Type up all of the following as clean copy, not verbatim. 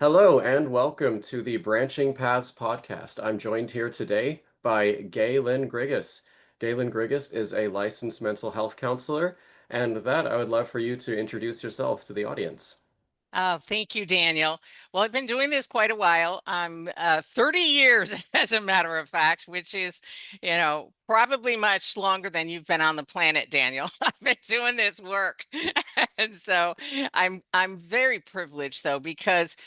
Hello and welcome to the Branching Paths podcast. I'm joined here today by Gay Lynn Grigas. Gay Lynn Grigas is a licensed mental health counselor, and with that, I would love for you to introduce yourself to the audience. Oh, thank you, Daniel. Well, I've been doing this quite a while. I'm 30 years, as a matter of fact, which is, probably much longer than you've been on the planet, Daniel. I've been doing this work. And so I'm very privileged though, because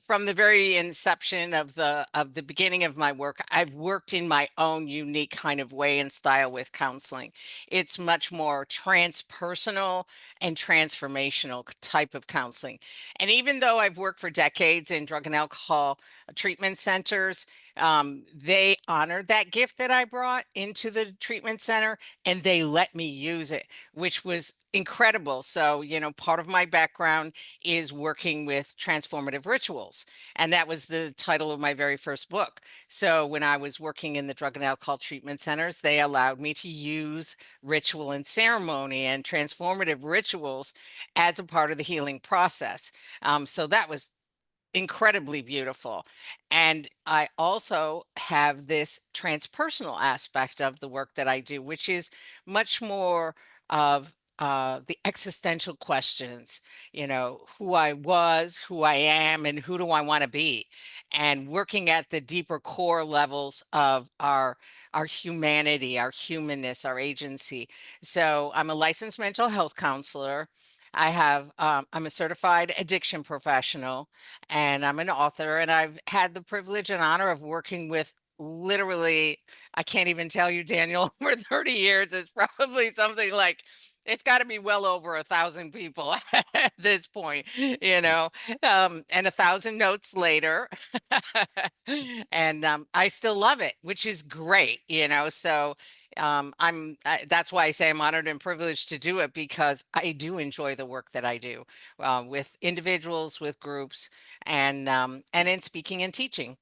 from the very inception of the beginning of my work, I've worked in my own unique kind of way and style with counseling. It's much more transpersonal and transformational type of counseling. And even though I've worked for decades in drug and alcohol treatment centers, they honored that gift that I brought into the treatment center and they let me use it, which was incredible. So, part of my background is working with transformative rituals. And that was the title of my very first book. So, when I was working in the drug and alcohol treatment centers, they allowed me to use ritual and ceremony and transformative rituals as a part of the healing process. So that was incredibly beautiful. And I also have this transpersonal aspect of the work that I do, which is much more of the existential questions, who I was, who I am, and who do I want to be? And working at the deeper core levels of our humanity, our humanness, our agency. So I'm a licensed mental health counselor. I'm a certified addiction professional and I'm an author, and I've had the privilege and honor of working with literally, I can't even tell you, Daniel, over 30 years. It's probably something like, it's got to be well over 1,000 people at this point, and 1,000 notes later. And I still love it, which is great, so that's why I say I'm honored and privileged to do it, because I do enjoy the work that I do with individuals, with groups, and in speaking and teaching.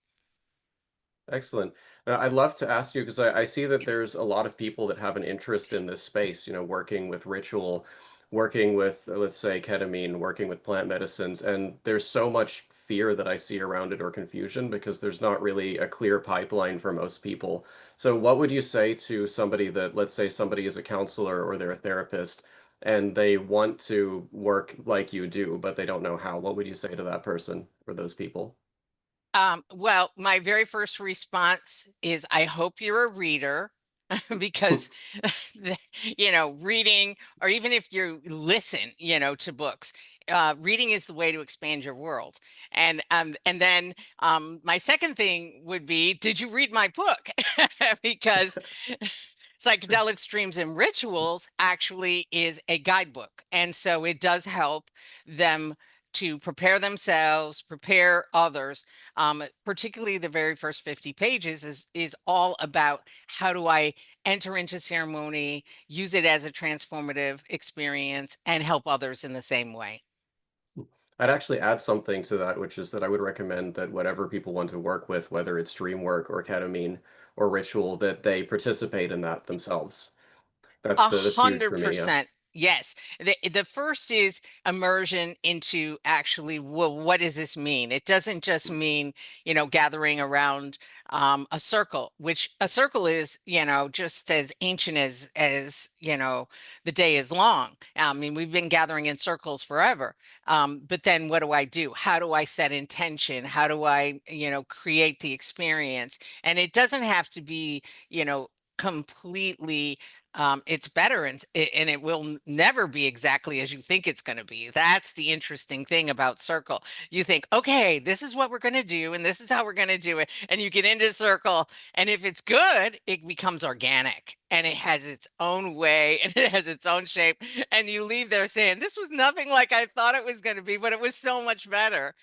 Excellent. I'd love to ask you because I see that there's a lot of people that have an interest in this space, working with ritual, working with, let's say, ketamine, working with plant medicines, and there's so much fear that I see around it or confusion because there's not really a clear pipeline for most people. So what would you say to somebody that, let's say somebody is a counselor or they're a therapist and they want to work like you do, but they don't know how? What would you say to that person or those people? Well, my very first response is, I hope you're a reader. Because reading, or even if you listen, to books, reading is the way to expand your world. And then my second thing would be, did you read my book? Because psychedelic dreams and rituals actually is a guidebook, and so it does help them to prepare themselves, prepare others. Particularly the very first 50 pages is all about, how do I enter into ceremony, use it as a transformative experience, and help others in the same way. I'd actually add something to that, which is that I would recommend that whatever people want to work with, whether it's dream work or ketamine or ritual, that they participate in that themselves. A That's huge hundred for me. Yeah. percent. Yes. The first is immersion into, actually, well, what does this mean? It doesn't just mean, gathering around a circle, which a circle is, just as ancient as, the day is long. I mean, we've been gathering in circles forever. But then what do I do? How do I set intention? How do I, create the experience? And it doesn't have to be, completely, it's better, and it will never be exactly as you think it's going to be. That's the interesting thing about circle. You think, okay, this is what we're going to do, and this is how we're going to do it. And you get into circle, and if it's good, it becomes organic and it has its own way and it has its own shape. And you leave there saying, this was nothing like I thought it was going to be, but it was so much better.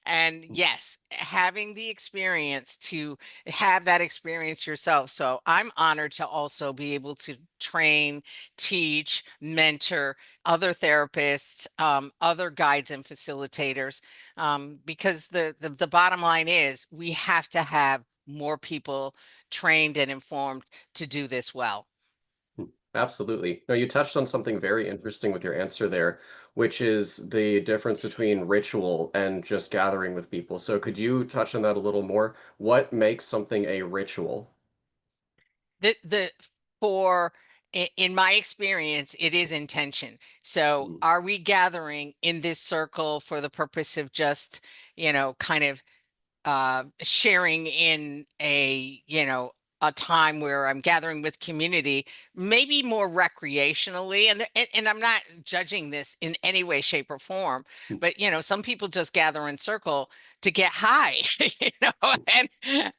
And yes, having the experience to have that experience yourself. So I'm honored to also be able to train, teach, mentor other therapists, other guides and facilitators, because the bottom line is, we have to have more people trained and informed to do this well. Absolutely. No, you touched on something very interesting with your answer there, which is the difference between ritual and just gathering with people. So could you touch on that a little more? What makes something a ritual? The for in my experience, it is intention. So Mm, are we gathering in this circle for the purpose of just, kind of sharing in a time where I'm gathering with community, maybe more recreationally, and I'm not judging this in any way, shape, or form, mm, but some people just gather in circle to get high, and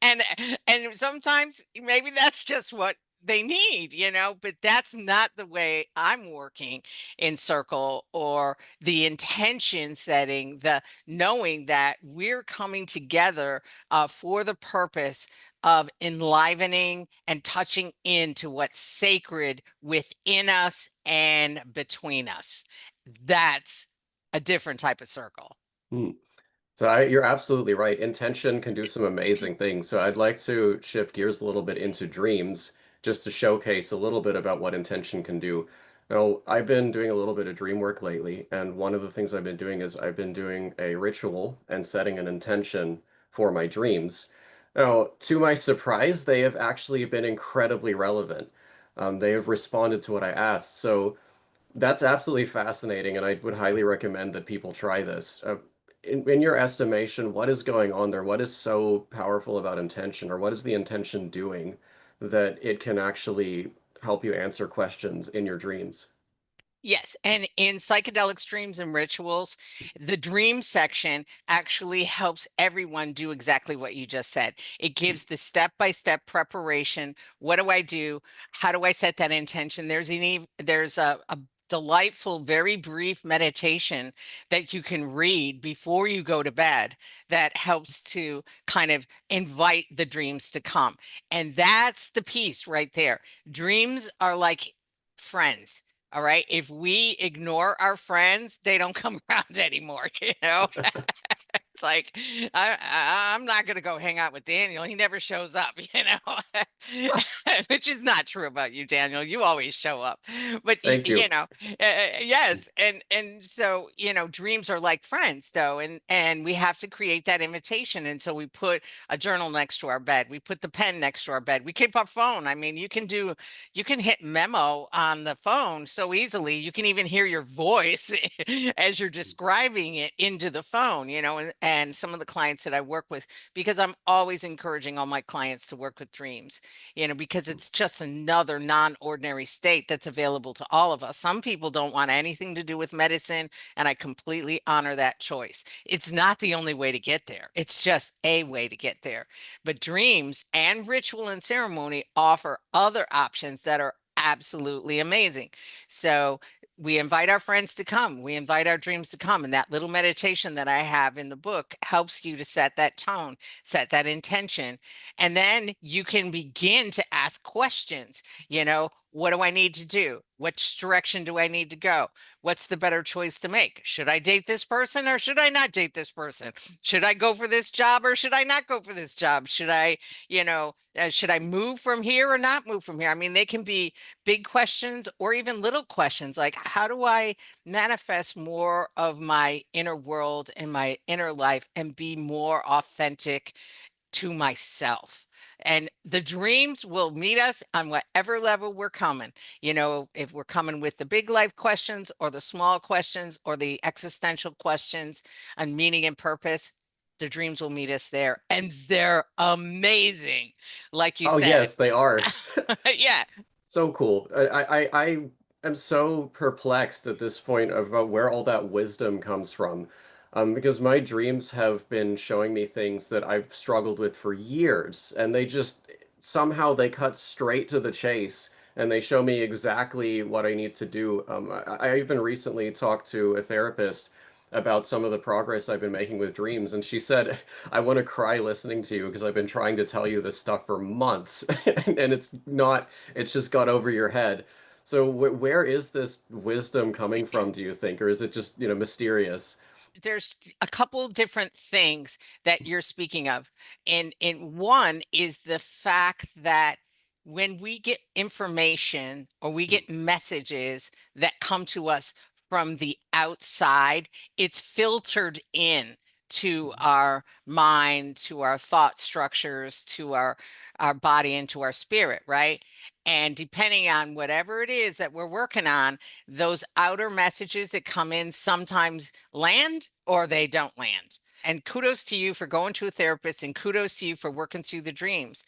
and and sometimes maybe that's just what they need, but that's not the way I'm working in circle, or the intention setting, the knowing that we're coming together for the purpose of enlivening and touching into what's sacred within us and between us. That's a different type of circle. mm. So you're absolutely right. Intention can do some amazing things. So I'd like to shift gears a little bit into dreams, just to showcase a little bit about what intention can do. Now, I've been doing a little bit of dream work lately, and one of the things I've been doing is I've been doing a ritual and setting an intention for my dreams. Now, to my surprise, they have actually been incredibly relevant. They have responded to what I asked. So that's absolutely fascinating, and I would highly recommend that people try this. In your estimation, what is going on there? What is so powerful about intention, or what is the intention doing that it can actually help you answer questions in your dreams? Yes, and in psychedelic dreams and rituals, the dream section actually helps everyone do exactly what you just said. It gives the step-by-step preparation. What do I do? How do I set that intention? There's a delightful, very brief meditation that you can read before you go to bed that helps to kind of invite the dreams to come. And that's the piece right there. Dreams are like friends. All right. If we ignore our friends, they don't come around anymore, It's like I'm not gonna go hang out with Daniel. He never shows up, which is not true about you, Daniel. You always show up. But Thank you. yes, and so dreams are like friends, though, and we have to create that invitation. And so we put a journal next to our bed. We put the pen next to our bed. We keep our phone. I mean, you can hit memo on the phone so easily. You can even hear your voice as you're describing it into the phone, and some of the clients that I work with, because I'm always encouraging all my clients to work with dreams, because it's just another non-ordinary state that's available to all of us. Some people don't want anything to do with medicine, and I completely honor that choice. It's not the only way to get there. It's just a way to get there. But dreams and ritual and ceremony offer other options that are absolutely amazing. So we invite our friends to come. We invite our dreams to come. And that little meditation that I have in the book helps you to set that tone, set that intention. And then you can begin to ask questions. What do I need to do? Which direction do I need to go? What's the better choice to make? Should I date this person or should I not date this person? Should I go for this job or should I not go for this job? Should I move from here or not move from here? I mean, they can be big questions or even little questions like, how do I manifest more of my inner world and my inner life and be more authentic to myself? And the dreams will meet us on whatever level we're coming. If we're coming with the big life questions or the small questions or the existential questions on meaning and purpose, the dreams will meet us there. And they're amazing, like you Oh, said. yes, they are. Yeah. So cool. I am so perplexed at this point about where all that wisdom comes from. Because my dreams have been showing me things that I've struggled with for years, and they just somehow they cut straight to the chase and they show me exactly what I need to do. I even recently talked to a therapist about some of the progress I've been making with dreams, and she said, I want to cry listening to you because I've been trying to tell you this stuff for months, and it's not, it's just got over your head. So where is this wisdom coming from, do you think? Or is it just, mysterious? There's a couple different things that you're speaking of. And one is the fact that when we get information or we get messages that come to us from the outside. It's filtered in to our mind, to our thought structures, to our body, and to our spirit, right? And depending on whatever it is that we're working on, those outer messages that come in sometimes land or they don't land. And kudos to you for going to a therapist, and kudos to you for working through the dreams.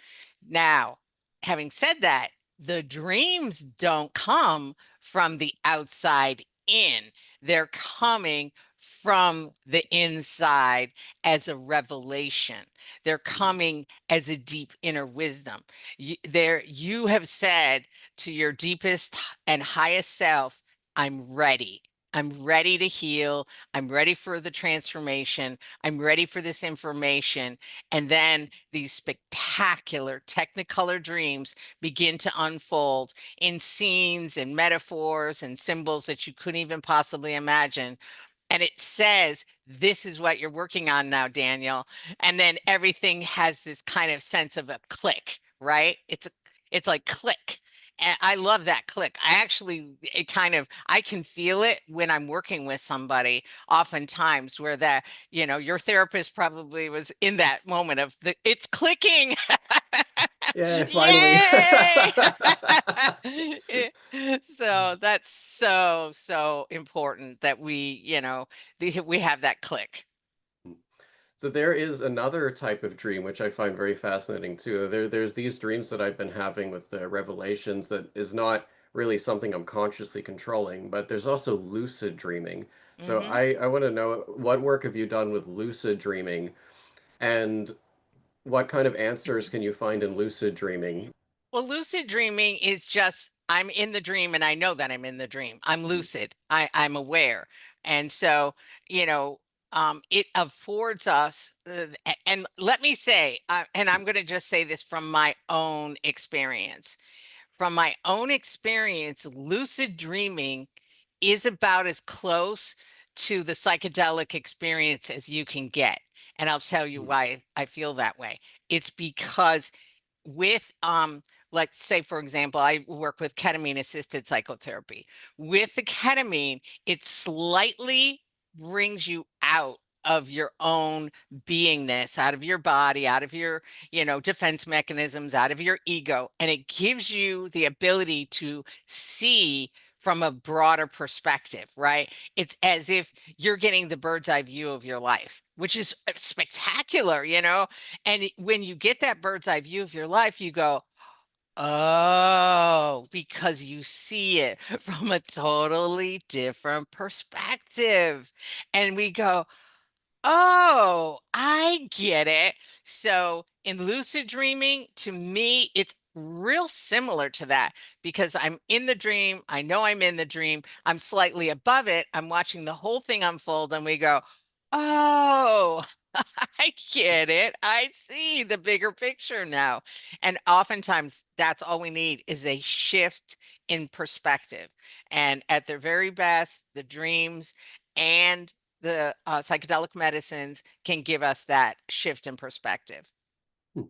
Now, having said that, the dreams don't come from the outside in. They're coming from the inside as a revelation. They're coming as a deep inner wisdom. You have said to your deepest and highest self, I'm ready. I'm ready to heal. I'm ready for the transformation. I'm ready for this information. And then these spectacular Technicolor dreams begin to unfold in scenes and metaphors and symbols that you couldn't even possibly imagine. And it says, this is what you're working on now, Daniel. And then everything has this kind of sense of a click, right? It's like click. And I love that click. I can feel it when I'm working with somebody oftentimes where that, your therapist probably was in that moment of it's clicking. Yeah, finally. Yay! So that's so important that we have that click. So there is another type of dream which I find very fascinating too. There's these dreams that I've been having with the revelations that is not really something I'm consciously controlling, but there's also lucid dreaming. So Hmm. I want to know, what work have you done with lucid dreaming, and what kind of answers can you find in lucid dreaming? Well, lucid dreaming is just I'm in the dream and I know that I'm in the dream. I'm Mm, lucid. I'm aware. And so, you know, it affords us, and let me say, and I'm going to just say this from my own experience. From my own experience, lucid dreaming is about as close to the psychedelic experience as you can get. And I'll tell you mm, why I feel that way. It's because with let's say for example, I work with ketamine assisted psychotherapy. With the ketamine, it slightly brings you out of your own beingness, out of your body, out of your defense mechanisms, out of your ego, and it gives you the ability to see from a broader perspective, right? It's as if you're getting the bird's eye view of your life, which is spectacular, and when you get that bird's eye view of your life, you go, oh, because you see it from a totally different perspective. And we go, oh, I get it. So in lucid dreaming, to me, it's real similar to that because I'm in the dream. I know I'm in the dream. I'm slightly above it. I'm watching the whole thing unfold, and we go, oh, I get it. I see the bigger picture now. And oftentimes that's all we need is a shift in perspective. And at their very best, the dreams and the psychedelic medicines can give us that shift in perspective. mm.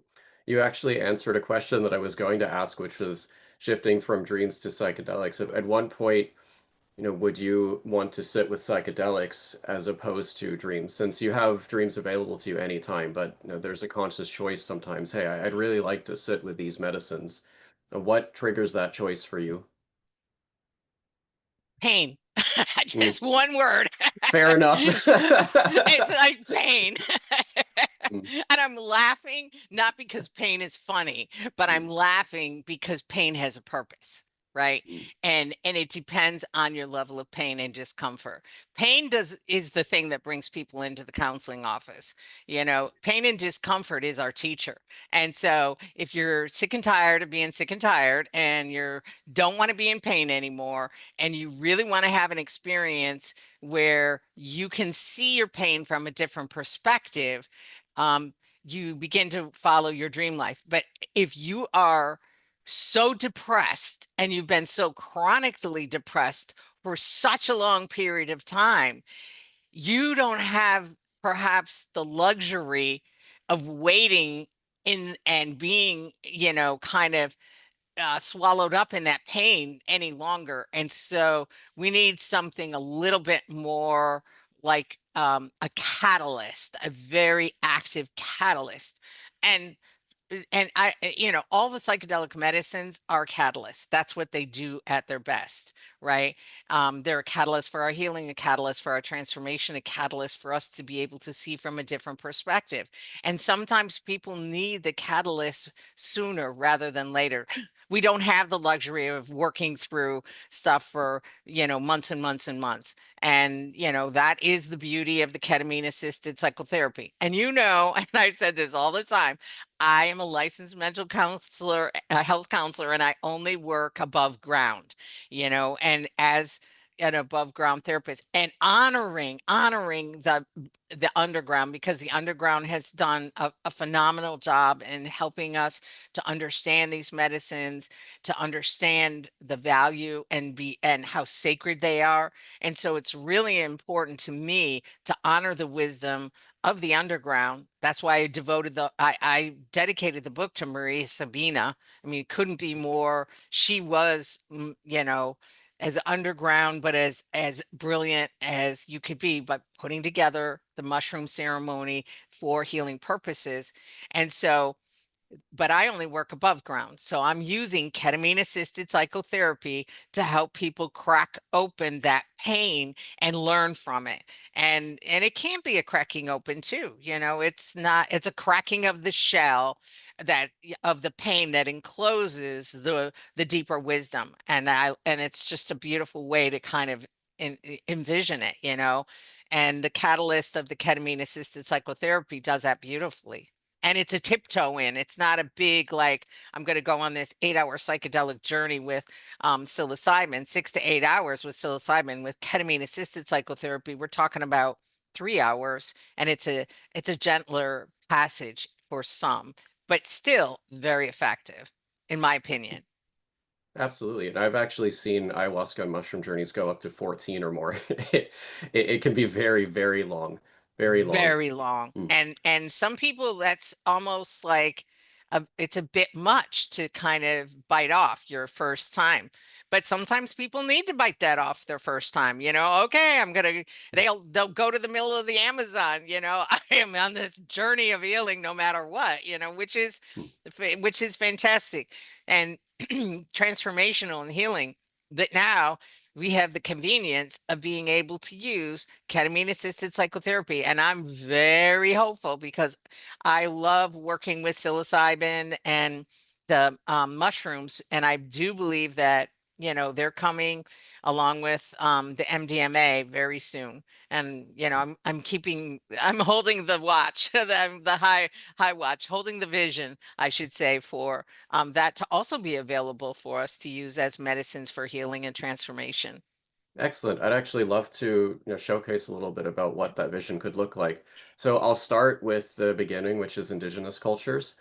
You actually answered a question that I was going to ask, which was shifting from dreams to psychedelics. At one point, would you want to sit with psychedelics as opposed to dreams? Since you have dreams available to you anytime, but there's a conscious choice sometimes. Hey, I'd really like to sit with these medicines. What triggers that choice for you? Pain. Mm, Just one word. fair enough. It's like pain. Mm, And I'm laughing not because pain is funny, but mm, I'm laughing because pain has a purpose, right? mm, And it depends on your level of pain and discomfort. Pain does is the thing that brings people into the counseling office. Pain and discomfort is our teacher. And so if you're sick and tired of being sick and tired and you don't want to be in pain anymore and you really want to have an experience where you can see your pain from a different perspective, um, you begin to follow your dream life. But if you are so depressed and you've been so chronically depressed for such a long period of time, you don't have perhaps the luxury of waiting in and being, kind of swallowed up in that pain any longer. And so we need something a little bit more like a catalyst, a very active catalyst. And all the psychedelic medicines are catalysts. That's what they do at their best, right? They're a catalyst for our healing, a catalyst for our transformation, a catalyst for us to be able to see from a different perspective. And sometimes people need the catalyst sooner rather than later. We don't have the luxury of working through stuff for, months and months and months. And, that is the beauty of the ketamine assisted psychotherapy. And, and I said this all the time, I am a licensed mental counselor, a health counselor, and I only work above ground, and as an above ground therapist and honoring the underground, because the underground has done a phenomenal job in helping us to understand these medicines, to understand the value and how sacred they are. And so it's really important to me to honor the wisdom of the underground. That's why I dedicated the book to Maria Sabina. I mean, it couldn't be more. She was, as underground, but as brilliant as you could be, but putting together the mushroom ceremony for healing purposes. And so but I only work above ground. So I'm using ketamine assisted psychotherapy to help people crack open that pain and learn from it. And it can be a cracking open too. It's not, it's a cracking of the shell of the pain that encloses the deeper wisdom. And it's just a beautiful way to kind of envision it. And the catalyst of the ketamine assisted psychotherapy does that beautifully. And it's a tiptoe in. It's not a big, like, I'm going to go on this 8-hour psychedelic journey with psilocybin, 6 to 8 hours with psilocybin. With ketamine assisted psychotherapy, we're talking about 3 hours, and it's a gentler passage for some, but still very effective, in my opinion. Absolutely. And I've actually seen ayahuasca and mushroom journeys go up to 14 or more. It can be very, very long, very long. Very long. Mm. And some people, that's almost like it's a bit much to kind of bite off your first time. But sometimes people need to bite that off their first time. Okay, they'll go to the middle of the Amazon, I am on this journey of healing no matter what, Mm. which is fantastic and transformational and healing. But now we have the convenience of being able to use ketamine assisted psychotherapy. And I'm very hopeful because I love working with psilocybin and the mushrooms. And I do believe that, they're coming along with the MDMA very soon. And, I'm holding the watch, the high watch, holding the vision, I should say, for that to also be available for us to use as medicines for healing and transformation. Excellent. I'd actually love to, showcase a little bit about what that vision could look like. So I'll start with the beginning, which is indigenous cultures.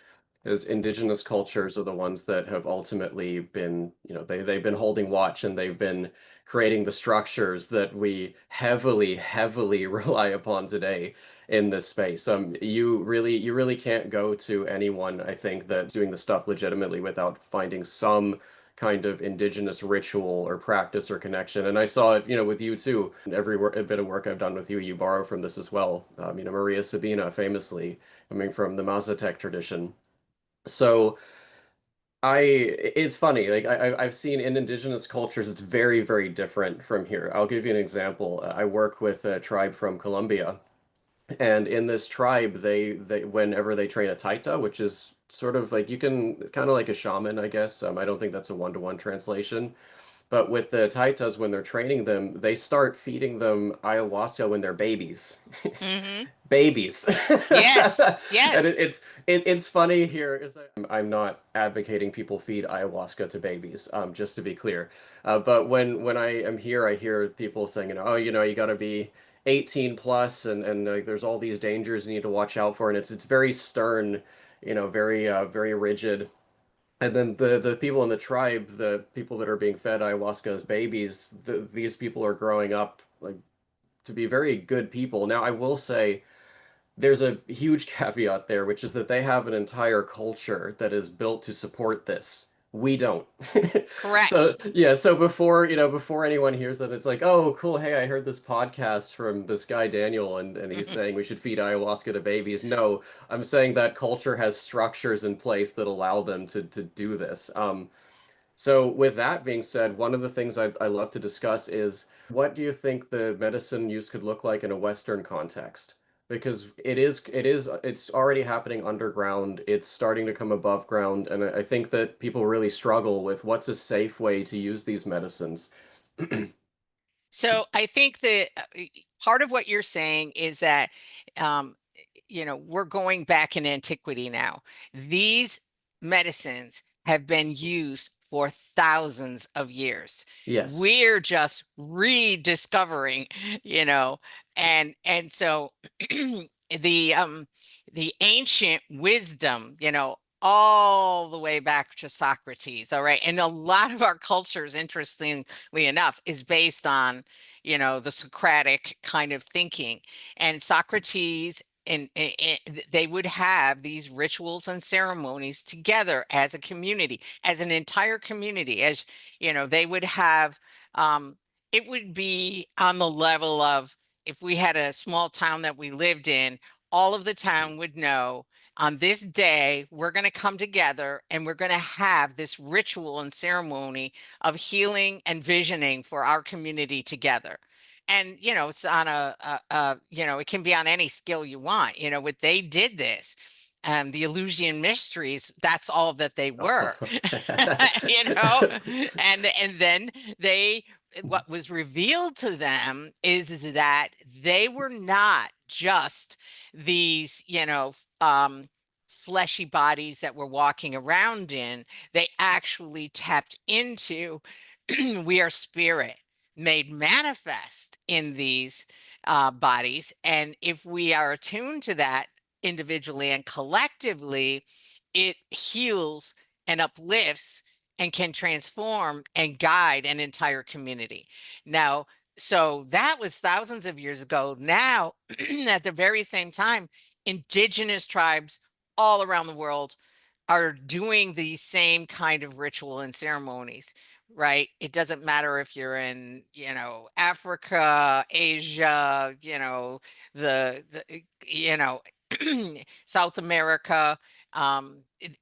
As indigenous cultures are the ones that have ultimately been, they've been holding watch and they've been creating the structures that we heavily, heavily rely upon today in this space. You really can't go to anyone, I think, that's doing the stuff legitimately without finding some kind of indigenous ritual or practice or connection. And I saw it, with you too. Every a bit of work I've done with you, you borrow from this as well. Maria Sabina famously coming from the Mazatec tradition. So it's funny, like I've seen in indigenous cultures, it's very, very different from here. I'll give you an example. I work with a tribe from Colombia, and in this tribe, they whenever they train a taita, which is sort of like you can kind of like a shaman, I guess. I don't think that's a one-to-one translation. But with the taitas, when they're training them, they start feeding them ayahuasca when they're babies. Hmm. Babies. Yes, And yes. it's funny here is that I'm not advocating people feed ayahuasca to babies, just to be clear. But when I am here, I hear people saying, oh, you got to be 18 plus, and there's all these dangers you need to watch out for, and it's very stern, very rigid. And then the people in the tribe, the people that are being fed ayahuasca as babies, these people are growing up like to be very good people. Now, I will say there's a huge caveat there, which is that they have an entire culture that is built to support this. We don't. So Correct. yeah, so before, before anyone hears that, it's like, oh, cool, hey, I heard this podcast from this guy Daniel, and he's saying we should feed ayahuasca to babies. No, I'm saying that culture has structures in place that allow them to do this. So with that being said, one of the things I love to discuss is what do you think the medicine use could look like in a Western context? Because it's already happening underground. It's starting to come above ground, and I think that people really struggle with what's a safe way to use these medicines. So I think that part of what you're saying is that, um, we're going back in antiquity now. These medicines have been used for thousands of years. Yes. We're just rediscovering, you know, and so the the ancient wisdom, all the way back to Socrates, all right. And a lot of our cultures, interestingly enough, is based on, the Socratic kind of thinking. And Socrates and they would have these rituals and ceremonies together as a community, as an entire community, as they would have, it would be on the level of, if we had a small town that we lived in, all of the town would know on this day, we're going to come together and we're going to have this ritual and ceremony of healing and visioning for our community together. And, it's on it can be on any skill you want. What they did this, the Eleusinian mysteries, that's all that they were, Oh. you know, and then they, what was revealed to them is that they were not just these, fleshy bodies that we're walking around in. They actually tapped into we are spirit made manifest in these bodies. And if we are attuned to that individually and collectively, it heals and uplifts and can transform and guide an entire community. Now, so that was thousands of years ago. Now, at the very same time, indigenous tribes all around the world are doing the same kind of ritual and ceremonies, right? It doesn't matter if you're in, Africa, Asia, South America,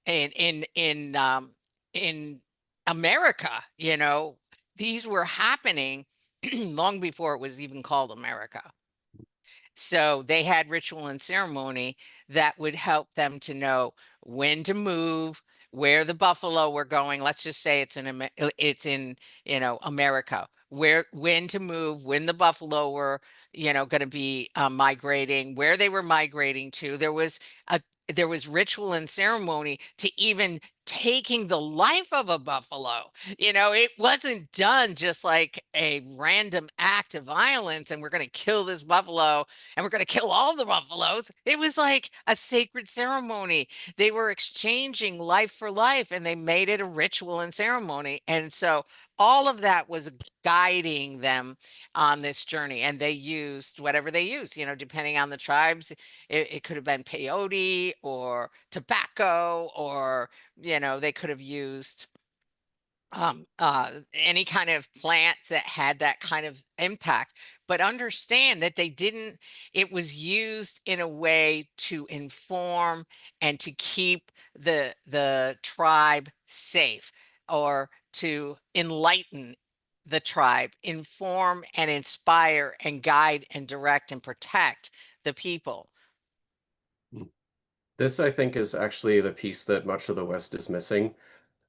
in America, these were happening long before it was even called America. So they had ritual and ceremony that would help them to know when to move, where the buffalo were going. Let's just say it's in, America, where, when to move, when the buffalo were, going to be migrating, where they were migrating to. There was ritual and ceremony to even taking the life of a buffalo. It wasn't done just like a random act of violence and we're going to kill this buffalo and we're going to kill all the buffaloes. It was like a sacred ceremony. They were exchanging life for life and they made it a ritual and ceremony. And so all of that was guiding them on this journey. And they used whatever they used, depending on the tribes. It could have been peyote or tobacco, or, they could have used any kind of plants that had that kind of impact. But understand that it was used in a way to inform and to keep the tribe safe, or to enlighten the tribe, inform and inspire and guide and direct and protect the people. This, I think, is actually the piece that much of the West is missing.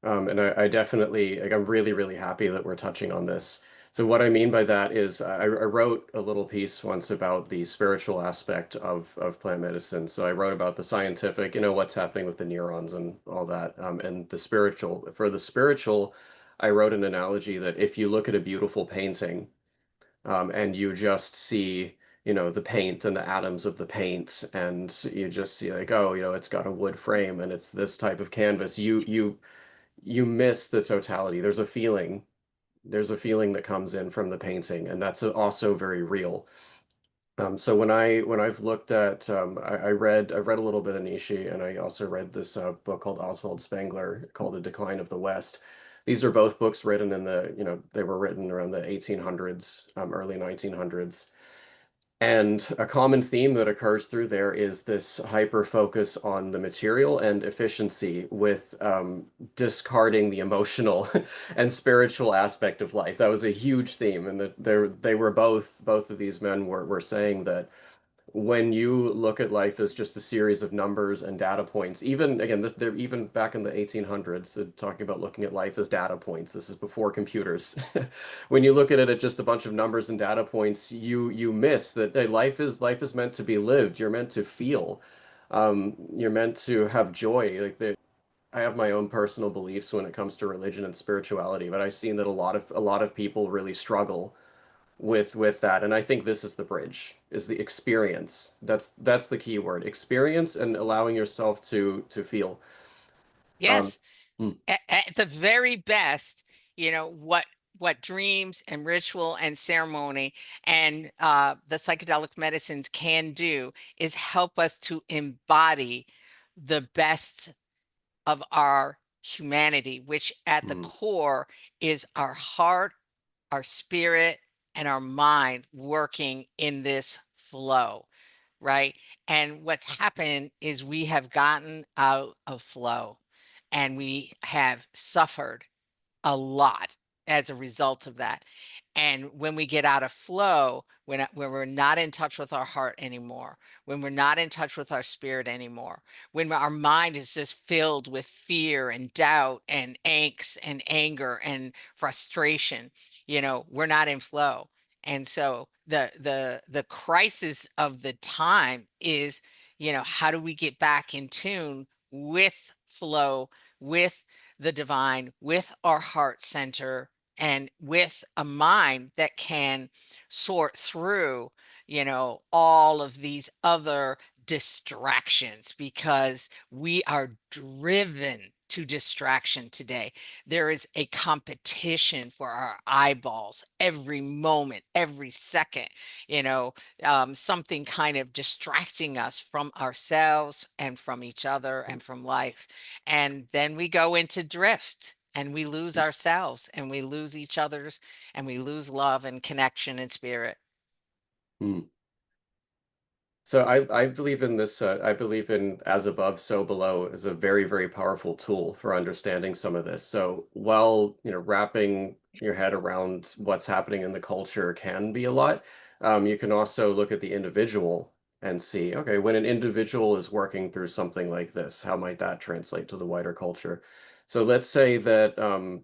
And I definitely, like, I'm really, really happy that we're touching on this. So what I mean by that is I wrote a little piece once about the spiritual aspect of plant medicine. So I wrote about the scientific, what's happening with the neurons and all that. And the spiritual, for the spiritual, I wrote an analogy that if you look at a beautiful painting, and you just see, the paint and the atoms of the paint, and you just see like, oh, it's got a wood frame and it's this type of canvas. You miss the totality. There's a feeling that comes in from the painting, and that's also very real. So when I've looked at I've read a little bit of Nietzsche, and I also read this book called Oswald Spengler called The Decline of the West. These are both books written in the, they were written around the 1800s, early 1900s. And a common theme that occurs through there is this hyper focus on the material and efficiency with discarding the emotional and spiritual aspect of life. That was a huge theme, and that they were both of these men were saying that when you look at life as just a series of numbers and data points, even again, they're even back in the 1800s, talking about looking at life as data points. This is before computers. When you look at it at just a bunch of numbers and data points, you miss that, hey, life is meant to be lived. You're meant to feel. You're meant to have joy. I have my own personal beliefs when it comes to religion and spirituality, but I've seen that a lot of people really struggle with that, and I think this is the bridge, is the experience. That's the key word, experience, and allowing yourself to feel. um Yes, mm, at the very best, what dreams and ritual and ceremony and the psychedelic medicines can do is help us to embody the best of our humanity, which at the mm, core is our heart, our spirit, and our mind working in this flow, right? And what's happened is we have gotten out of flow and we have suffered a lot as a result of that. And when we get out of flow, when we're not in touch with our heart anymore, when we're not in touch with our spirit anymore, when our mind is just filled with fear and doubt and angst and anger and frustration, we're not in flow. And so the crisis of the time is, how do we get back in tune with flow, with the divine, with our heart center, and with a mind that can sort through, all of these other distractions, because we are driven to distraction today. There is a competition for our eyeballs every moment, every second, you know, something kind of distracting us from ourselves and from each other and from life. And then we go into drift and we lose ourselves and we lose each other's and we lose love and connection and spirit. mm. So I believe in this. I believe in as above, so below is a very, very powerful tool for understanding some of this. So while, wrapping your head around what's happening in the culture can be a lot, you can also look at the individual and see, okay, when an individual is working through something like this, how might that translate to the wider culture? So let's say that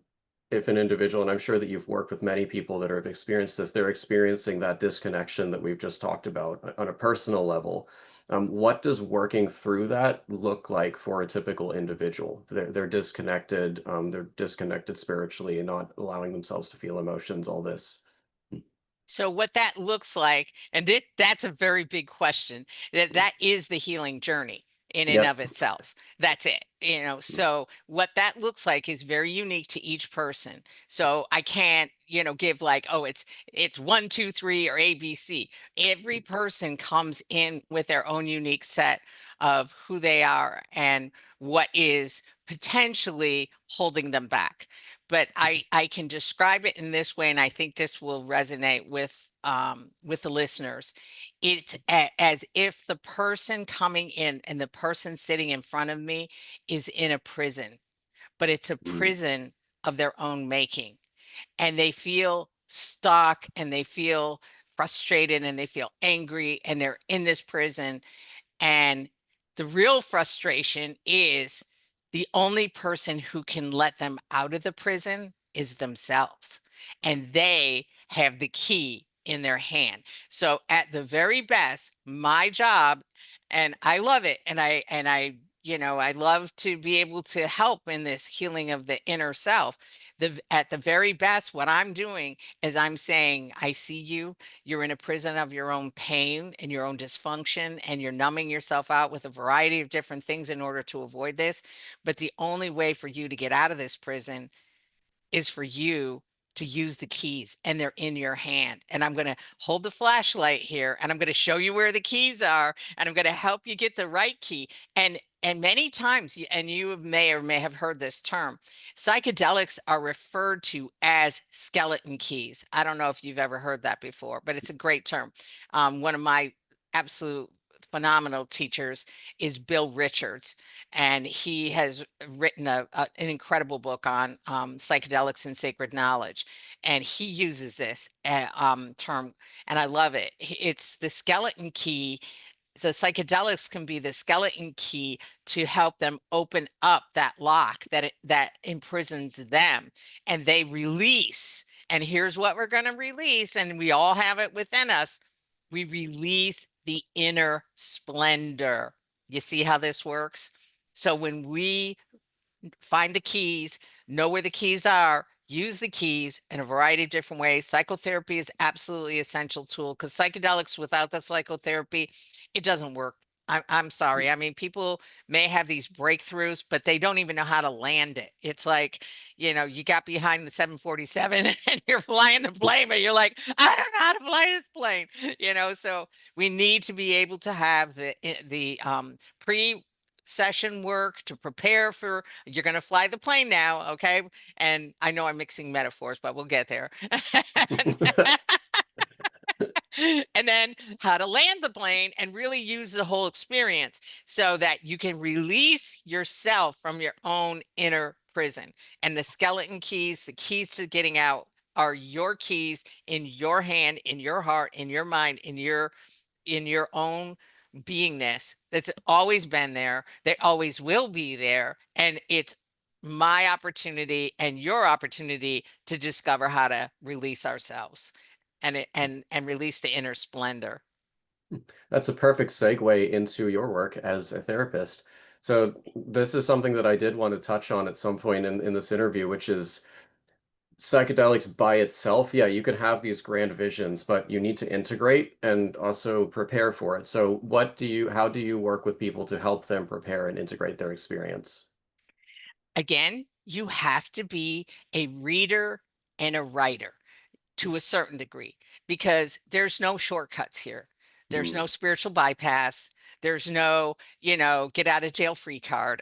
if an individual, and I'm sure that you've worked with many people that have experienced this, they're experiencing that disconnection that we've just talked about on a personal level. What does working through that look like for a typical individual? They're disconnected spiritually and not allowing themselves to feel emotions, all this. So what that looks like, and that's a very big question. That is the healing journey in and Yep. of itself. That's it. So what that looks like is very unique to each person. So I can't, give like, oh, it's 1, 2, 3 or ABC. Every person comes in with their own unique set of who they are and what is potentially holding them back. But I can describe it in this way, and I think this will resonate with the listeners. It's as if the person coming in and the person sitting in front of me is in a prison, but it's a Mm, prison of their own making, and they feel stuck and they feel frustrated and they feel angry and they're in this prison. And the real frustration is the only person who can let them out of the prison is themselves. And they have the key in their hand. So at the very best, my job, and I love it, I love to be able to help in this healing of the inner self. At the very best, what I'm doing is I'm saying, I see you. You're in a prison of your own pain and your own dysfunction, and you're numbing yourself out with a variety of different things in order to avoid this. But the only way for you to get out of this prison is for you to use the keys, and they're in your hand. And I'm going to hold the flashlight here, and I'm going to show you where the keys are, and I'm going to help you get the right key. And many times, and you may or may have heard this term, psychedelics are referred to as skeleton keys. I don't know if you've ever heard that before, but it's a great term. One of my absolute phenomenal teachers is Bill Richards, and he has written an incredible book on psychedelics and sacred knowledge, and he uses this term, and I love it. It's the skeleton key. The psychedelics can be the skeleton key to help them open up that lock that imprisons them, and they release. And here's what we're going to release, and we all have it within us. We release the inner splendor. You see how this works? So when we find the keys, know where the keys are, use the keys in a variety of different ways. Psychotherapy is absolutely essential tool, because psychedelics without the psychotherapy, it doesn't work. I'm sorry. I mean, people may have these breakthroughs, but they don't even know how to land it. It's like, you got behind the 747 and you're flying the plane, but you're like, I don't know how to fly this plane. So we need to be able to have the pre session work to prepare for, you're going to fly the plane now, okay? And I know I'm mixing metaphors, but we'll get there. And then how to land the plane and really use the whole experience so that you can release yourself from your own inner prison. And the skeleton keys, the keys to getting out, are your keys in your hand, in your heart, in your mind, in your own beingness. That's always been there. They always will be there. And it's my opportunity and your opportunity to discover how to release ourselves and release the inner splendor. That's a perfect segue into your work as a therapist. So this is something that I did want to touch on at some point in this interview, which is psychedelics by itself. Yeah, you could have these grand visions, but you need to integrate and also prepare for it. So how do you work with people to help them prepare and integrate their experience? Again, you have to be a reader and a writer to a certain degree, because there's no shortcuts here. There's Mm. no spiritual bypass. There's no, get out of jail free card.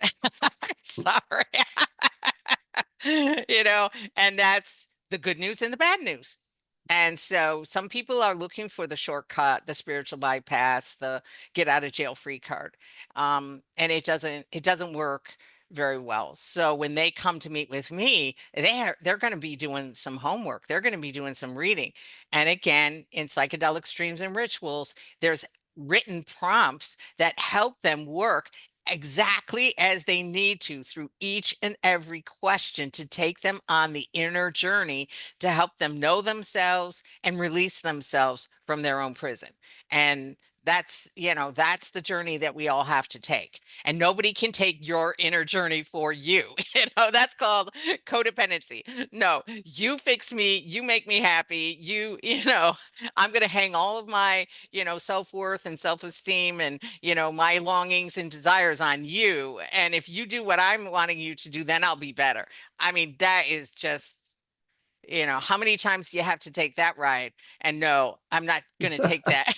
Sorry. you know, and that's the good news and the bad news. And so some people are looking for the shortcut, the spiritual bypass, the get out of jail free card. And it doesn't work very well. So when they come to meet with me, they're going to be doing some homework. They're going to be doing some reading. And again, in psychedelic streams and rituals, there's written prompts that help them work exactly as they need to through each and every question, to take them on the inner journey to help them know themselves and release themselves from their own prison. And that's the journey that we all have to take. And nobody can take your inner journey for you. That's called codependency. No, you fix me, you make me happy. I'm going to hang all of my, self-worth and self-esteem and, my longings and desires on you. And if you do what I'm wanting you to do, then I'll be better. I mean, that is just, how many times do you have to take that ride? And no, I'm not going to take that.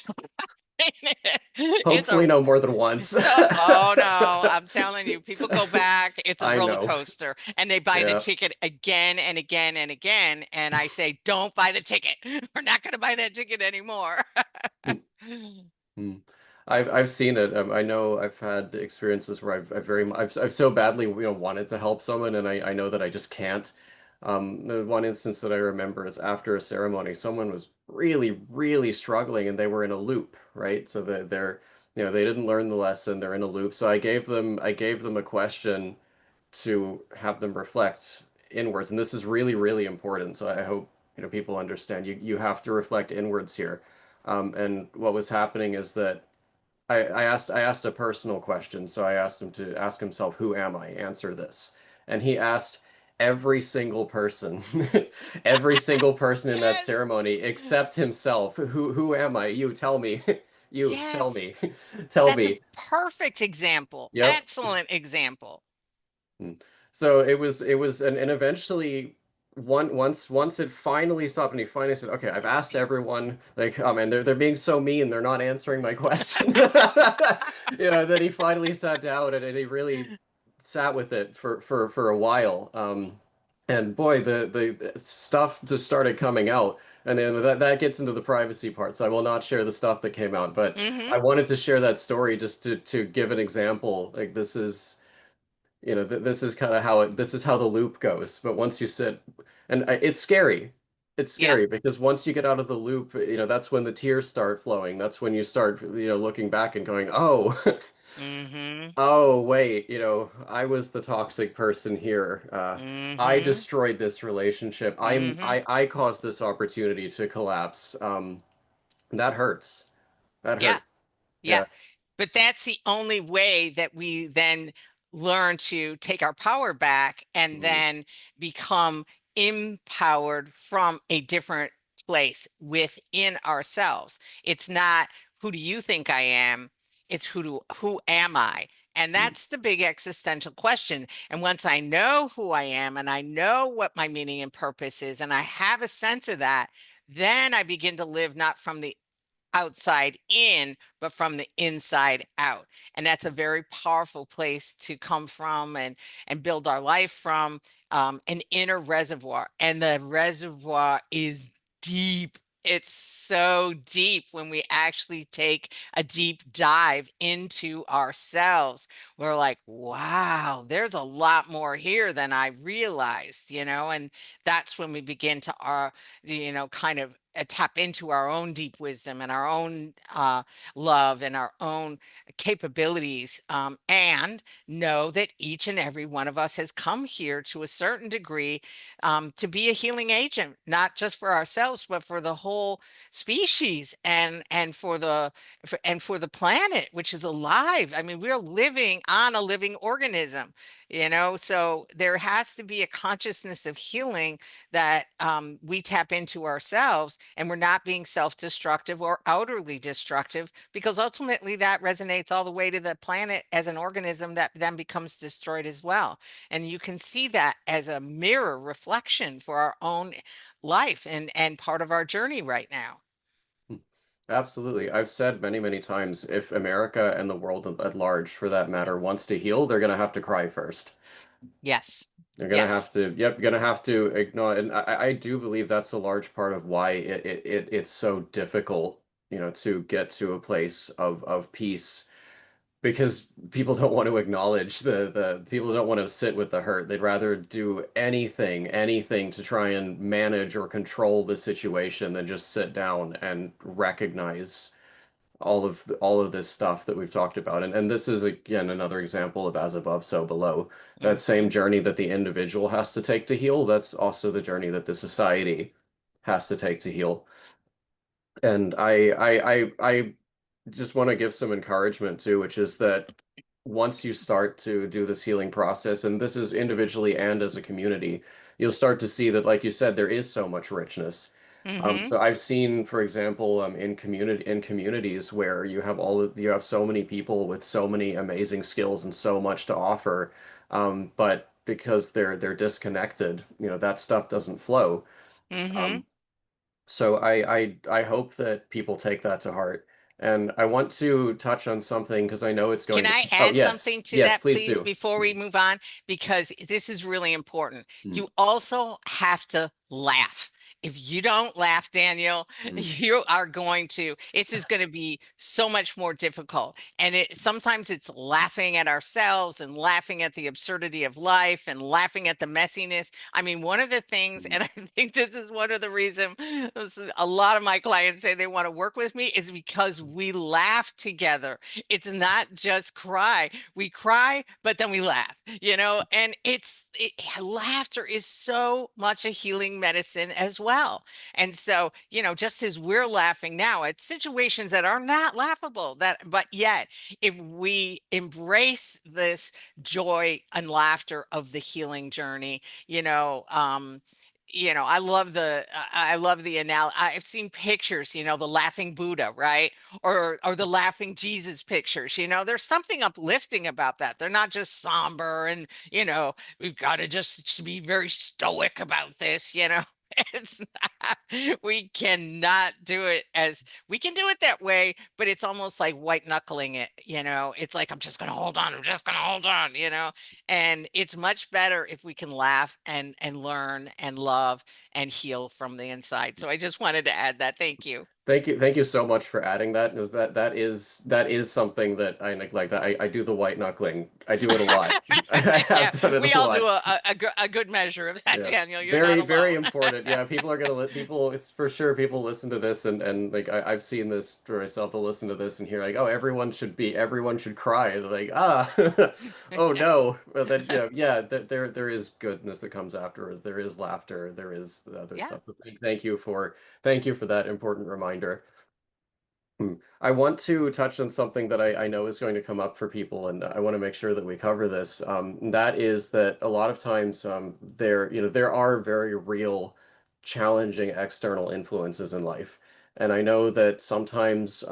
It's Hopefully a no more than once. oh no, I'm telling you, people go back. It's a I roller know. coaster, and they buy the Yeah. ticket again and again and again. And I say, don't buy the ticket. We're not going to buy that ticket anymore. Mm. I've seen it. I know I've had experiences where I've so badly wanted to help someone, and I know that I just can't. The one instance that I remember is after a ceremony, someone was really really struggling, and they were in a loop, right? So they're they didn't learn the lesson. They're in a loop. So I gave them a question to have them reflect inwards, and this is really really important. So I hope people understand. You have to reflect inwards here. And what was happening is that I asked a personal question. So I asked him to ask himself, "Who am I?" Answer this. And he asked every single person, every single person in that Yes. ceremony except himself, "Who am I? You tell me. You tell me. Yes. Tell That's a me." perfect example. Yep. Excellent example. Mm. So it was and eventually once it finally stopped and he finally said, "Okay, I've asked everyone, like, oh man, they're being so mean, they're not answering my question." Then he finally sat down and he really sat with it for a while. And boy, the stuff just started coming out. And then that gets into the privacy part, so I will not share the stuff that came out, but Hmm. I wanted to share that story just to give an example. Like this is kind of how this is how the loop goes. But once you sit, and it's scary. It's Yeah. scary because once you get out of the loop, that's when the tears start flowing. That's when you start, looking back and going, "Oh, Hmm. oh, wait, I was the toxic person here. I Hmm. destroyed this relationship. Hmm. I caused this opportunity to collapse." That hurts. That Yeah. hurts. Yeah. Yeah. But that's the only way that we then learn to take our power back and Mhm. then become empowered from a different place within ourselves. It's not who do you think I am? It's who am I? And Mhm. that's the big existential question. And once I know who I am and I know what my meaning and purpose is, and I have a sense of that, then I begin to live not from the outside in, but from the inside out. And that's a very powerful place to come from and build our life from, an inner reservoir. And the reservoir is deep. It's so deep when we actually take a deep dive into ourselves. We're like, wow, there's a lot more here than I realized. And that's when we begin to kind of tap into our own deep wisdom and our own love and our own capabilities, and know that each and every one of us has come here to a certain degree, to be a healing agent, not just for ourselves, but for the whole species and for the planet, which is alive. I mean, we're living on a living organism. So there has to be a consciousness of healing that we tap into ourselves, and we're not being self-destructive or outwardly destructive, because ultimately that resonates all the way to the planet as an organism that then becomes destroyed as well. And you can see that as a mirror reflection for our own life and part of our journey right now. Absolutely. I've said many, many times, if America and the world at large, for that matter, wants to heal, they're going to have to cry first. Yes. They're gonna have Yes. to, yep, gonna have to acknowledge, and I do believe that's a large part of why it's so difficult, to get to a place of peace because people don't want to acknowledge the people don't want to sit with the hurt. They'd rather do anything to try and manage or control the situation than just sit down and recognize all of this stuff that we've talked about. And this is again another example of as above, so below. That Hmm. same journey that the individual has to take to heal, that's also the journey that the society has to take to heal. And I just want to give some encouragement too, which is that once you start to do this healing process, and this is individually and as a community, you'll start to see that, like you said, there is so much richness. Hmm. So I've seen, for example, in communities where you have so many people with so many amazing skills and so much to offer, but because they're disconnected, that stuff doesn't flow. Hmm. Um, so I hope that people take that to heart. And I want to touch on something because I know it's Can going to. I Oh, add something yes. to Yes, that, please please, do. before we move on? Because this is really important. Mm, You also have to laugh. If you don't laugh, Daniel, mm, you are going to, it's just going to be so much more difficult. And sometimes it's laughing at ourselves and laughing at the absurdity of life and laughing at the messiness. I mean, one of the things, mm, and I think this is one of the reasons a lot of my clients say they want to work with me, is because we laugh together. It's not just cry. We cry, but then we laugh. And laughter is so much a healing medicine as well. And so, just as we're laughing now at situations that are not laughable, but yet, if we embrace this joy and laughter of the healing journey, I love the I've seen pictures, the laughing Buddha, right? Or the laughing Jesus pictures. There's something uplifting about that. They're not just somber and, we've got to just be very stoic about this. It's not, we cannot do it as we can do it that way, but it's almost like white knuckling it. It's like, I'm just gonna hold on, I'm just gonna hold on. And it's much better if we can laugh and learn and love and heal from the inside. So I just wanted to add that. Thank you. Thank you so much for adding that, because that is something that I neglect. I do the white knuckling. I do it a lot. I Yeah, have done it we a all do lot. a good measure of that, Yeah. Daniel. You're not Very, very alone. important. Yeah, people are gonna let people, it's for sure people listen to this, and like I've seen this for myself. They'll listen to this and hear like, oh, everyone should cry. They're like, ah, oh no. But then yeah, there is goodness that comes afterwards. There is laughter. There is the other Yeah. stuff. So thank you for that important reminder. I want to touch on something that I know is going to come up for people, and I want to make sure that we cover this. And that is that a lot of times there are very real, challenging external influences in life, and I know that sometimes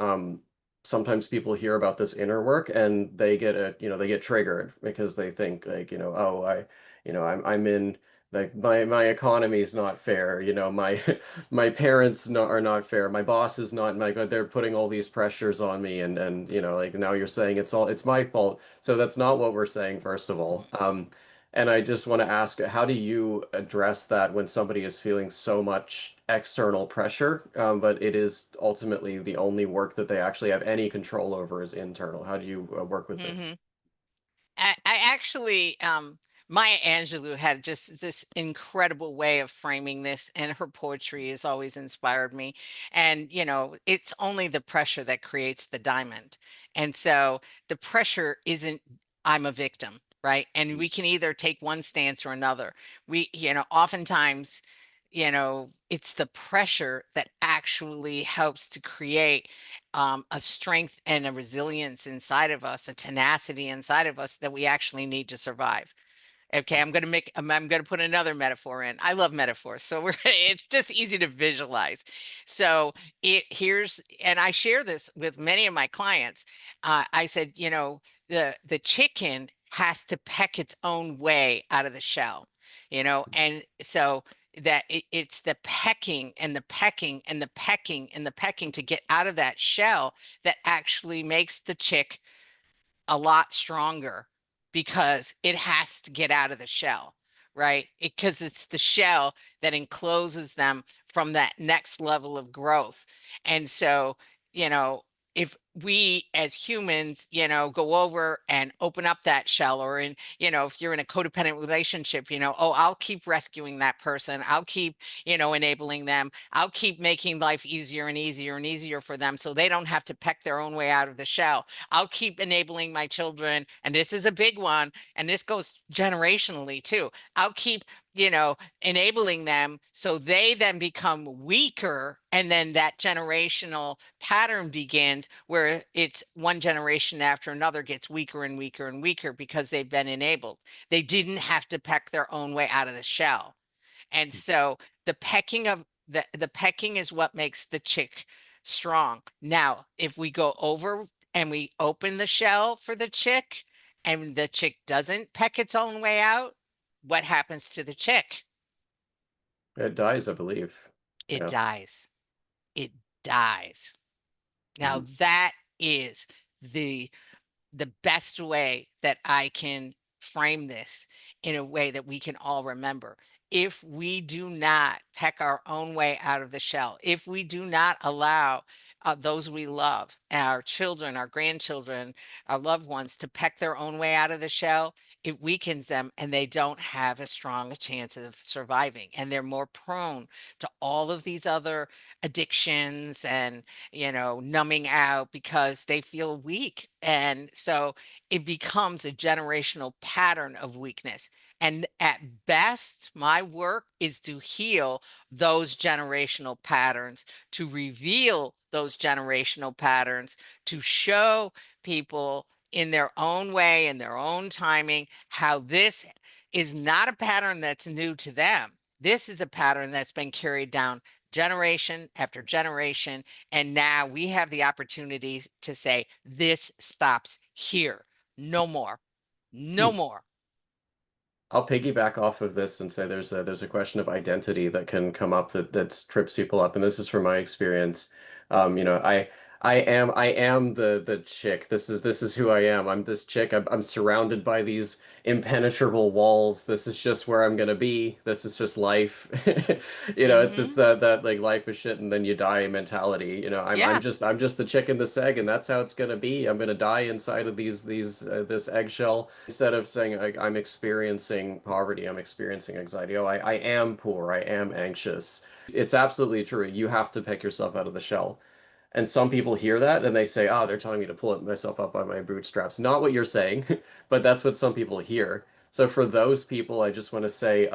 people hear about this inner work and they get triggered because they think like oh I'm in like my economy is not fair, my my parents no, are not fair. My boss is not my good. They're putting all these pressures on me, and like now you're saying it's my fault. So that's not what we're saying, first of all. And I just want to ask, how do you address that when somebody is feeling so much external pressure, but it is ultimately the only work that they actually have any control over is internal? How do you work with Hmm. this? I actually, Maya Angelou had just this incredible way of framing this, and her poetry has always inspired me. And, it's only the pressure that creates the diamond. And so the pressure isn't, I'm a victim, right? And we can either take one stance or another. Oftentimes, it's the pressure that actually helps to create a strength and a resilience inside of us, a tenacity inside of us that we actually need to survive. Okay, I'm gonna put another metaphor in. I love metaphors, so it's just easy to visualize. So and I share this with many of my clients. I said, the chicken has to peck its own way out of the shell, and so it's the pecking and the pecking and the pecking and the pecking to get out of that shell that actually makes the chick a lot stronger, because it has to get out of the shell, right? Because it's the shell that encloses them from that next level of growth. And so, you know, if we as humans, go over and open up that shell, or if you're in a codependent relationship, oh, I'll keep rescuing that person. I'll keep, enabling them. I'll keep making life easier and easier and easier for them so they don't have to peck their own way out of the shell. I'll keep enabling my children. And this is a big one. And this goes generationally too. I'll keep, enabling them so they then become weaker. And then that generational pattern begins where it's one generation after another gets weaker and weaker and weaker because they've been enabled. They didn't have to peck their own way out of the shell. And so the pecking is what makes the chick strong. Now, if we go over and we open the shell for the chick and the chick doesn't peck its own way out, what happens to the chick? It dies, I believe. It Yeah. dies. It dies. Now Mhm. that is the the best way that I can frame this in a way that we can all remember. If we do not peck our own way out of the shell, if we do not allow those we love, our children, our grandchildren, our loved ones, to peck their own way out of the shell, it weakens them and they don't have as strong a chance of surviving. And they're more prone to all of these other addictions and numbing out because they feel weak. And so it becomes a generational pattern of weakness. And at best, my work is to heal those generational patterns, to reveal those generational patterns, to show people in their own way, in their own timing, how this is not a pattern that's new to them. This is a pattern that's been carried down generation after generation. And now we have the opportunities to say, this stops here. No more. No Hmm. more. I'll piggyback off of this and say there's a question of identity that can come up that trips people up, and this is from my experience. You know, I am the chick. This is who I am. I'm this chick. I'm surrounded by these impenetrable walls. This is just where I'm gonna be. This is just life. You know, it's Hmm. that like life is shit and then you die mentality. You know, I'm Yeah. just the chick in this egg, and that's how it's gonna be. I'm gonna die inside of this eggshell. Instead of saying I'm experiencing poverty, I'm experiencing anxiety. Oh, I am poor. I am anxious. It's absolutely true. You have to pick yourself out of the shell. And some people hear that and they say, oh, they're telling me to pull myself up by my bootstraps. Not what you're saying, but that's what some people hear. So for those people, I just want to say,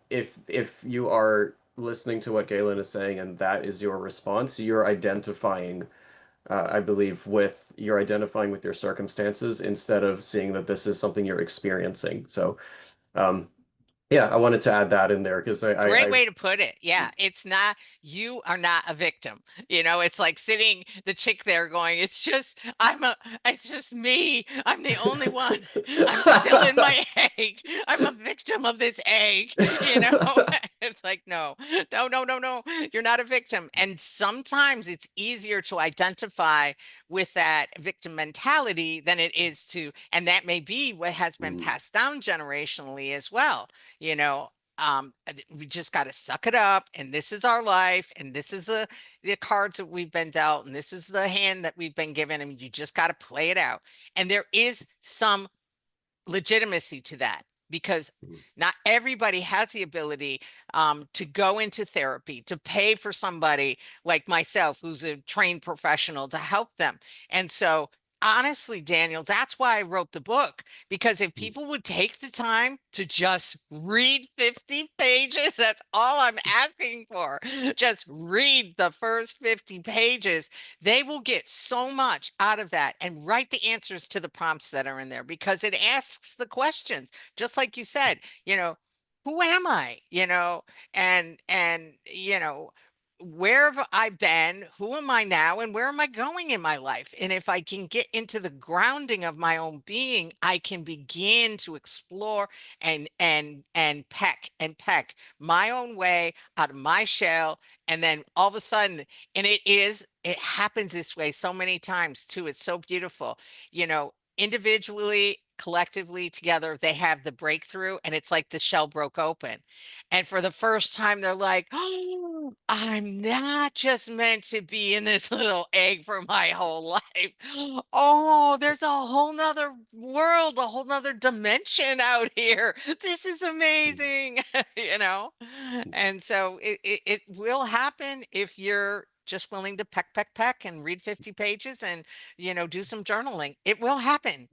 if you are listening to what Galen is saying and that is your response, you're identifying, I believe, with you're identifying with your circumstances instead of seeing that this is something you're experiencing. So, um, yeah, I wanted to add that in there because Great way to put it. Yeah, it's not, you are not a victim. It's like sitting the chick there going, it's just me. I'm the only one. I'm still in my egg. I'm a victim of this egg. You know, it's like, no, no, no, no, no. You're not a victim. And sometimes it's easier to identify with that victim mentality than it is to, and that may be what has been Mhm. passed down generationally as well. You know, we just got to suck it up, and this is our life, and this is the cards that we've been dealt, and this is the hand that we've been given, and you just got to play it out. And there is some legitimacy to that, because Mhm. not everybody has the ability to go into therapy, to pay for somebody like myself, who's a trained professional, to help them. And so, honestly, Daniel, that's why I wrote the book, because if people would take the time to just read 50 pages, that's all I'm asking for. Just read the first 50 pages. They will get so much out of that, and write the answers to the prompts that are in there, because it asks the questions, just like you said, who am I? And where have I been? Who am I now? And where am I going in my life? And if I can get into the grounding of my own being, I can begin to explore and peck my own way out of my shell. And then all of a sudden, and it happens this way so many times too. It's so beautiful. Individually, collectively, together, they have the breakthrough, and it's like the shell broke open. And for the first time, they're like, oh, I'm not just meant to be in this little egg for my whole life. Oh, there's a whole nother world, a whole nother dimension out here. This is amazing, you know? And so it will happen if you're just willing to peck and read 50 pages and, do some journaling. It will happen.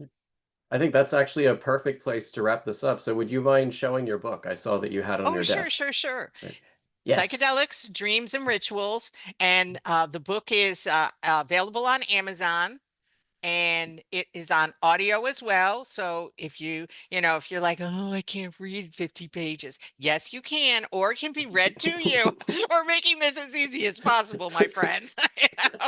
I think that's actually a perfect place to wrap this up. So would you mind showing your book? I saw that you had it on Oh, your sure, desk. sure, sure. Right. Yes. Psychedelics, Dreams and Rituals. And the book is available on Amazon, and it is on audio as well. So if you're like, oh, I can't read 50 pages, yes, you can, or it can be read to you. We're making this as easy as possible, my friends. You know?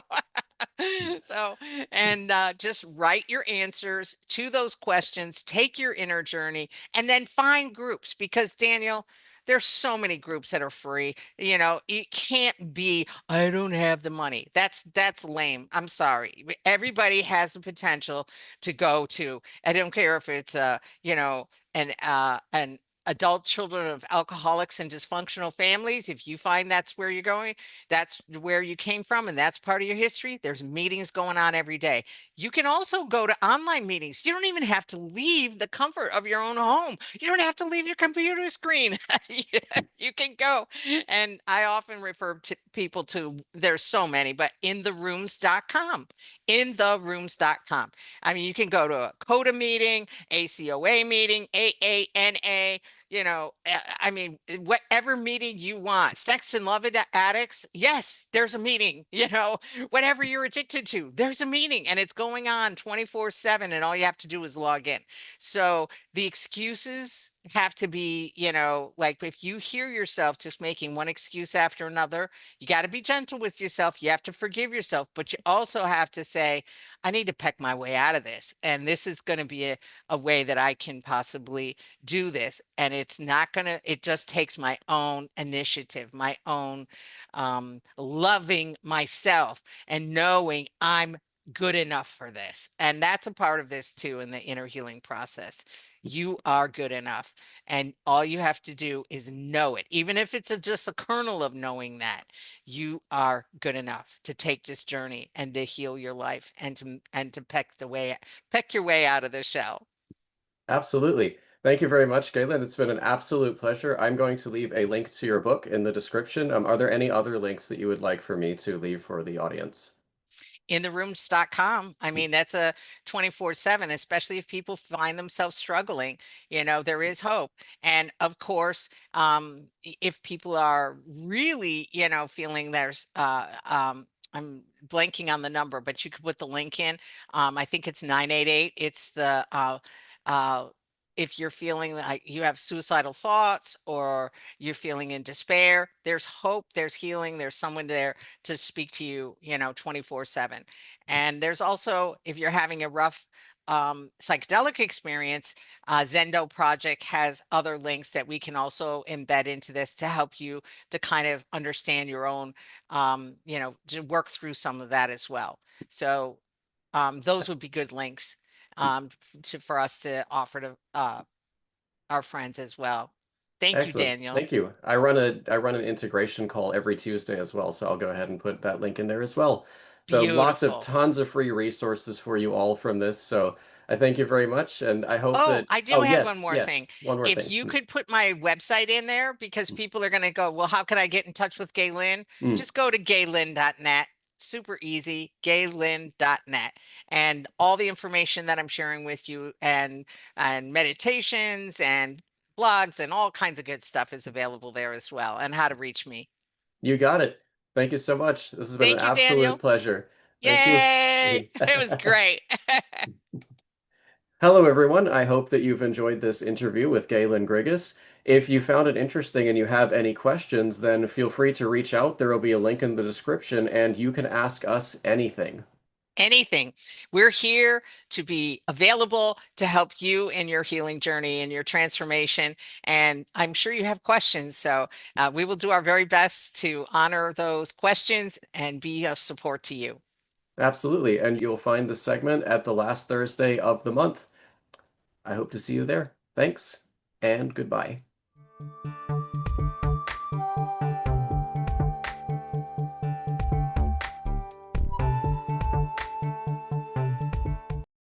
So, and just write your answers to those questions, take your inner journey, and then find groups, because Daniel, there's so many groups that are free. It can't be, I don't have the money. That's lame. I'm sorry. Everybody has the potential to go to. I don't care if it's an adult children of alcoholics and dysfunctional families. If you find that's where you're going, that's where you came from, and that's part of your history, there's meetings going on every day. You can also go to online meetings. You don't even have to leave the comfort of your own home. You don't have to leave your computer screen. You can go. And I often refer to people to, there's so many, but intherooms.com. Intherooms.com. I mean, you can go to a CODA meeting, ACOA meeting, AANA. I mean, whatever meeting you want. Sex and love addicts, yes, there's a meeting. Whatever you're addicted to, there's a meeting, and it's going on 24/7, and all you have to do is log in. So the excuses have to be, like if you hear yourself just making one excuse after another, you got to be gentle with yourself. You have to forgive yourself, but you also have to say, I need to peck my way out of this. And this is going to be a way that I can possibly do this. And it's not going to, it just takes my own initiative, my own loving myself and knowing I'm good enough for this. And that's a part of this too in the inner healing process. You are good enough. And all you have to do is know it, even if it's just a kernel of knowing that you are good enough to take this journey and to heal your life and to peck your way out of the shell. Absolutely. Thank you very much, Galen. It's been an absolute pleasure. I'm going to leave a link to your book in the description. Are there any other links that you would like for me to leave for the audience? InTheRooms.com. I mean, that's a 24/7, especially if people find themselves struggling. There is hope. And of course, if people are really, feeling I'm blanking on the number, but you could put the link in. I think it's 988. It's the uh if you're feeling like you have suicidal thoughts or you're feeling in despair, there's hope, there's healing, there's someone there to speak to you, 24/7. And there's also, if you're having a rough psychedelic experience, Zendo Project has other links that we can also embed into this to help you to kind of understand your own, to work through some of that as well. So those would be good links for us to offer to our friends as well. Thank you, Excellent. Daniel. Thank you. I run an integration call every Tuesday as well, so I'll go ahead and put that link in there as well. So lots of Beautiful. tons of free resources for you all from this. So I thank you very much, and I hope Oh, that. I do Oh, have one yes, more thing. yes, one more If thing. you could put my website in there, because people are going to go, well, how can I get in touch with Gay Lynn? Mm. Just go to gaylyn.net. Super easy, gaylyn.net. And all the information that I'm sharing with you and meditations and blogs and all kinds of good stuff is available there as well, and how to reach me. You got it. Thank you so much. This has been an Thank you, absolute Daniel. pleasure. Thank you. Yay! It was great. Hello, everyone. I hope that you've enjoyed this interview with Gay Lynn Grigas. If you found it interesting and you have any questions, then feel free to reach out. There will be a link in the description, and you can ask us anything. Anything. We're here to be available to help you in your healing journey and your transformation. And I'm sure you have questions. So we will do our very best to honor those questions and be of support to you. Absolutely. And you'll find the segment at the last Thursday of the month. I hope to see you there. Thanks, and goodbye.